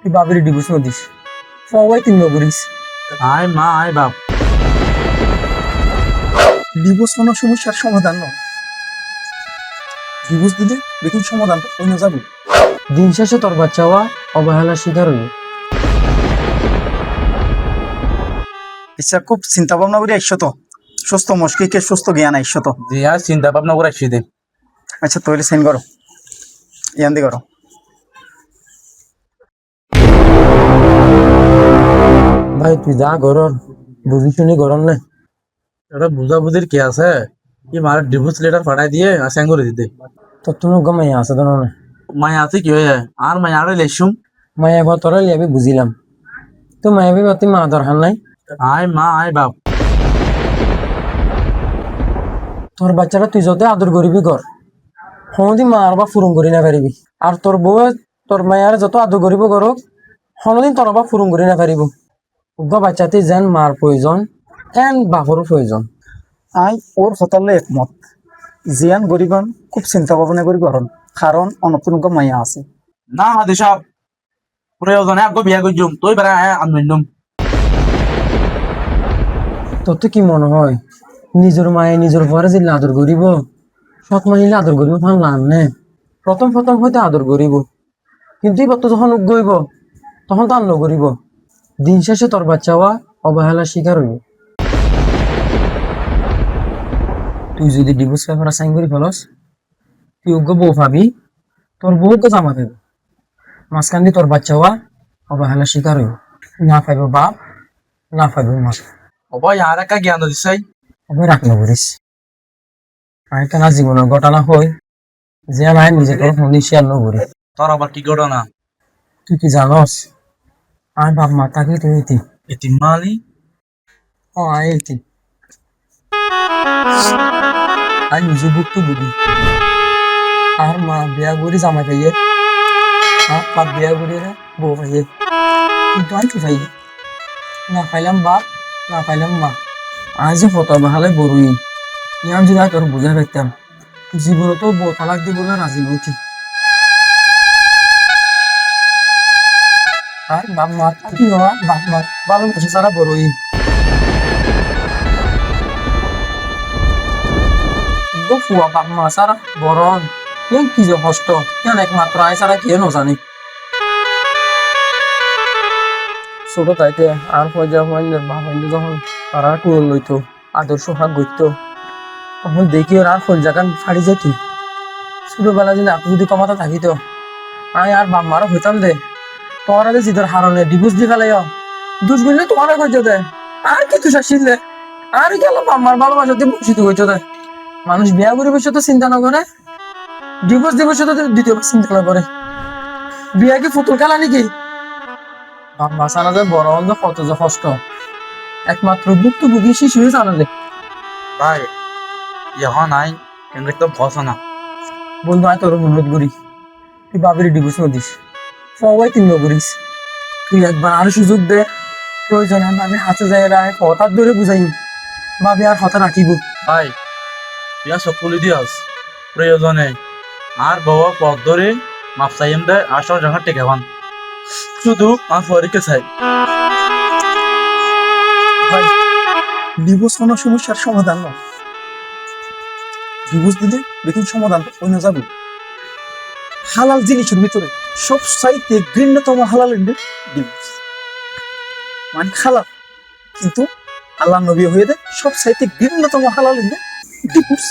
তুই বাবির ডিভোর্স নদিস সবাই তুই নগরিস আয় মা আয় বাপ। ডিভোর্স কোনো সমস্যার সমাধান নয়। ডিভোর্স দিলে দেখুন সমাধান অন্য যাবে। দিন শেষে তোর বাচ্চাওয়া অবহেলার শিকার হইল। ইচ্ছা খুব চিন্তা ভাবনা করে আইসো তো, সুস্থ মস্কিকে সুস্থ জ্ঞান আইসো তো। যে আর চিন্তা ভাবনা করে আসছি দে। আচ্ছা তৈরি সেন্ড করো, ইয়ান্দি করো। ভাই তুই যা গরম বুঝি শুনি গরম না। এটা বুঝাবুঝির কি আছে? কি মার ডিভোর্স লেটার পাঠাই দিয়ে আসান করে দিতে। তোর তো নৌকা মাইয়া আছে ধরো না। মায়া আছে কি হয়ে আর মায়া আরে লেসুম। মায়া ঘর তোরা লিয়াবি বুঝিলাম, তো মায়া ভি তুই মা দরকার নাই। আয় মা আয় বাপ। তোর বাচ্চারা তুই যত আদর করিবি কর, হনদি মা আর বা ফুরুম করি না পারিবি। আর তোর বউ তোর মায়ার যত আদর করিব করো হনদিন তোর বা ফুরুম করি না পারিব। উগা বাচ্চাতে যেন মার প্রয়োজন এন বাপরও প্রয়োজন। আই ওর হতালে একমত। জিয়ান গরিবান খুব চিন্তা ভাবনা করি করন, কারণ অনতুনক মাইয়া আছে। না হাতে সব প্রয়োজনে আগে বিয়া করছুম তুই বেড়া আনন্দ। তোর তো কি মনে হয় নিজের মায়ে নিজের পরে যে আদর করিব, সৎ মানিলে আদর করিব ভাল লাভ নে। প্রথম প্রথম হয়তো আদর করিব, কিন্তু এবার তো যখন উগইব তখন তো আর নকরিব। দিন শেষে তোর বাচ্চাওয়া অবহেলার শিকার হইব। তুই যদি ডিভোর্স পেপার সাইন করি ফেলস, তুই উগ্র বউ পাবি, তোর বউকে জামা দেবে, মাঝখান দিয়ে তোর বাচ্চাওয়া অবহেলার শিকার হইব। না পাইব বাপ, না পাইব মা। অবাই আর একটা জ্ঞান দিছাই। আমি রাখ নকরিস। আর কেন জীবনের ঘটনা হই যে নাই নিজে তোর ফোন শেয়ার নকরি। তোর আবার কি ঘটনা? তুই কি জানস আর বাপ মা তাকে তুই হইতি। এতিম মালি ও আয় হইতি আর নিজে বুকটু বুঝি। আর মা বিয়া করি জামাই পাইয়ে, আর বাপ বিয়া করি বউ পাইয়ে, কিন্তু আমি কি পাই না পাইলাম বাপ, না পাইলাম মা। আজ যে ফটো বাহালে বড়ই ইয়াম যদি তোর বুঝা পাইতাম জীবনে তো বউ তালাক দিব না রাজি হইতি। আর বাপ মা কি হওয়া বাপ মা ভালোবাসা ছাড়া বড়ই ফুয়া বাপ মা ছাড়া বরণ ইয়ান কি যে কষ্ট, ইয়ান একমাত্র আয় ছাড়া কেউ নজানি। ছোট তাইতে আর পয়জা হইলে বাপ হইলে যখন তারা টুল লইতো আদর্শ হাক গইতো তখন দেখি ওর আর ফল জাগান ফাড়ি যেত। ছোটবেলা যদি আপনি যদি কমাতে থাকিত আয় আর বাপ মারও হইতাম দে। তোরা যে জিদের হারণে ডিভোর্স দি ফেলাই দুষ বললে তোমার কইতে দে আর কি তুই শাসিলে আর গেল বাপ মার ভালোবাসা দিয়ে বসিত কইতে দে। মানুষ বিয়া করিবার সাথে চিন্তা না করে, ডিভোর্স দিবস সাথে দ্বিতীয়বার চিন্তা না করে। বিয়া কি ফুতুর খেলা নাকি? বাপ মা জানা যায় বড় অন্ধ কত যে কষ্ট, একমাত্র ভুক্ত ভুগি শিশুই জানা যায়। ভাই ইহা নাই কিন্তু একদম ভরসা না। বন্ধু আয় তোর অনুরোধ করি তুই বাবির ডিভোর্স নদিস, সবাই তুই নকরিস। তুই একবার আরো সুযোগ দে, প্রয়োজন আমি হাতে যাই রায় হঠাৎ ধরে বুঝাই ভাবি আর হঠাৎ রাখিব। ভাই বিয়া সকলি দিয়াস প্রয়োজনে আর বাবা পথ ধরে মাপ চাইম দেয় আসর জায়গা টেকে ভান শুধু আর ফরিকে চাই। ভাই ডিভোর্স কোনো সমস্যার সমাধান নয়। ডিভোর্স দিলে দেখুন সমাধান অন্য যাবে। হালাল জিনিসের ভিতরে সব চাইতে ঘৃণ্যতম হালাল ডিভোর্স, মানে হালাল কিন্তু আল্লাহ নবী হয়ে দেয় সব চাইতে ঘৃণ্যতম হালাল ডিভোর্স।